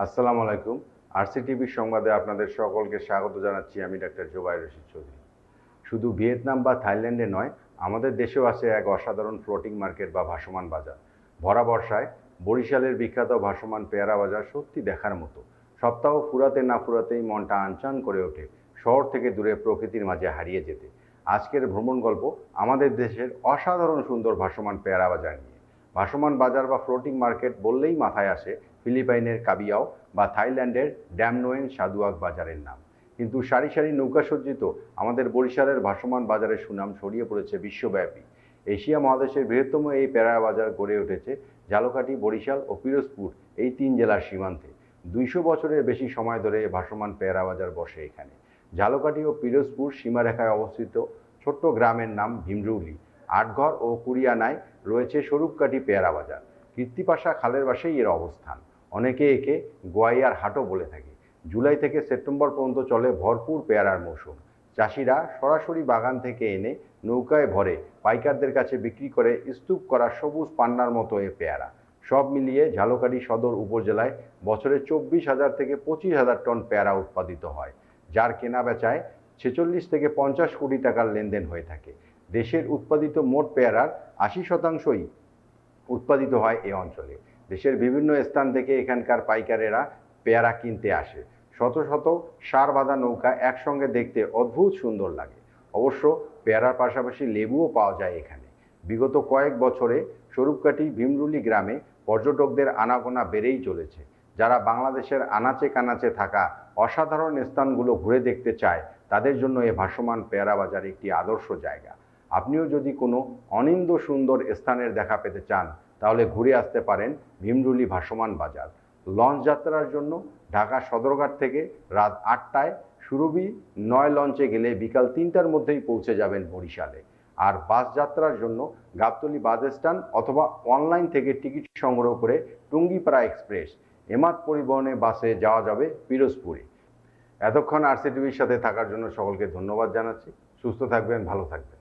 আসসালামু আলাইকুম। আরসিটিভির সংবাদে আপনাদের সকলকে স্বাগত জানাচ্ছি। আমি ডাক্তার জোবায়ের রশিদ চৌধুরী। শুধু ভিয়েতনাম বা থাইল্যান্ডে নয়, আমাদের দেশেও আছে এক অসাধারণ ফ্লোটিং মার্কেট বা ভাসমান বাজার। ভরা বর্ষায় বরিশালের বিখ্যাত ভাসমান পেয়ারা বাজার সত্যি দেখার মতো। সপ্তাহ ফুরাতে না ফুরাতেই মনটা আনচান করে ওঠে শহর থেকে দূরে প্রকৃতির মাঝে হারিয়ে যেতে। আজকের ভ্রমণ গল্প আমাদের দেশের অসাধারণ সুন্দর ভাসমান পেয়ারা বাজার নিয়ে। ভাসমান বাজার বা ফ্লোটিং মার্কেট বললেই মাথায় আসে ফিলিপাইনের কাবিয়াও বা থাইল্যান্ডের ড্যামনোয়েন সাদুয়াক বাজারের নাম। কিন্তু সারি সারি নৌকা সজ্জিত আমাদের বরিশালের ভাসমান বাজারের সুনাম ছড়িয়ে পড়েছে বিশ্বব্যাপী। এশিয়া মহাদেশের বৃহত্তম এই পেয়ারা বাজার গড়ে উঠেছে ঝালকাঠি, বরিশাল ও পিরোজপুর এই ৩ জেলার সীমান্তে। ২০০ বছরের বেশি সময় ধরে ভাসমান পেয়ারা বাজার বসে এখানে। ঝালকাঠি ও পিরোজপুর সীমারেখায় অবস্থিত ছোট্ট গ্রামের নাম ভীমরুলি। আটঘর ও কুড়িয়ানায় রয়েছে স্বরূপকাঠি পেয়ারা বাজার। কীর্তিপাশা খালের পাশেই এর অবস্থান। অনেকে একে গোয়াইয়ার হাটও বলে থাকে। জুলাই থেকে সেপ্টেম্বর পর্যন্ত চলে ভরপুর পেয়ারার মৌসুম। চাষিরা সরাসরি বাগান থেকে এনে নৌকায় ভরে পাইকারদের কাছে বিক্রি করে স্তূপ করা সবুজ পান্নার মতো এ পেয়ারা। সব মিলিয়ে ঝালকাঠি সদর উপজেলায় বছরে ২৪,০০০ থেকে ২৫,০০০ টন পেয়ারা উৎপাদিত হয়, যার কেনা বেচায় ৪৬ থেকে ৫০ কোটি টাকার লেনদেন হয়ে থাকে। দেশের উৎপাদিত মোট পেয়ারার ৮০% উৎপাদিত হয় এ অঞ্চলে। দেশের বিভিন্ন স্থান থেকে এখানকার পাইকারেরা পেয়ারা কিনতে আসে। শত শত সার বাঁধা নৌকা একসঙ্গে দেখতে অদ্ভুত সুন্দর লাগে। অবশ্য পেয়ারার পাশাপাশি লেবুও পাওয়া যায় এখানে। বিগত কয়েক বছরে স্বরূপকাঠি ভীমরুলি গ্রামে পর্যটকদের আনাগোনা বেড়েই চলেছে। যারা বাংলাদেশের আনাচে কানাচে থাকা অসাধারণ স্থানগুলো ঘুরে দেখতে চায়, তাদের জন্য এ ভাসমান পেয়ারা বাজার একটি আদর্শ জায়গা। আপনিও যদি কোনো অনিন্দ্য সুন্দর স্থানের দেখা পেতে চান, তাহলে ঘুরে আসতে পারেন ভীমরুলি ভাসমান বাজার। লঞ্চ যাত্রার জন্য ঢাকা সদরঘাট থেকে রাত ৮টায় সুরভি ৯ লঞ্চে গেলে বিকাল ৩টার মধ্যেই পৌঁছে যাবেন বরিশালে। আর বাস যাত্রার জন্য গাবতলী বাস স্ট্যান্ড অথবা অনলাইন থেকে টিকিট সংগ্রহ করে টুঙ্গিপাড়া এক্সপ্রেস এমাদ পরিবহনে বাসে যাওয়া যাবে পিরোজপুরে। এতক্ষণ আরসিটিভির সাথে থাকার জন্য সকলকে ধন্যবাদ জানাচ্ছি। সুস্থ থাকবেন, ভালো থাকবেন।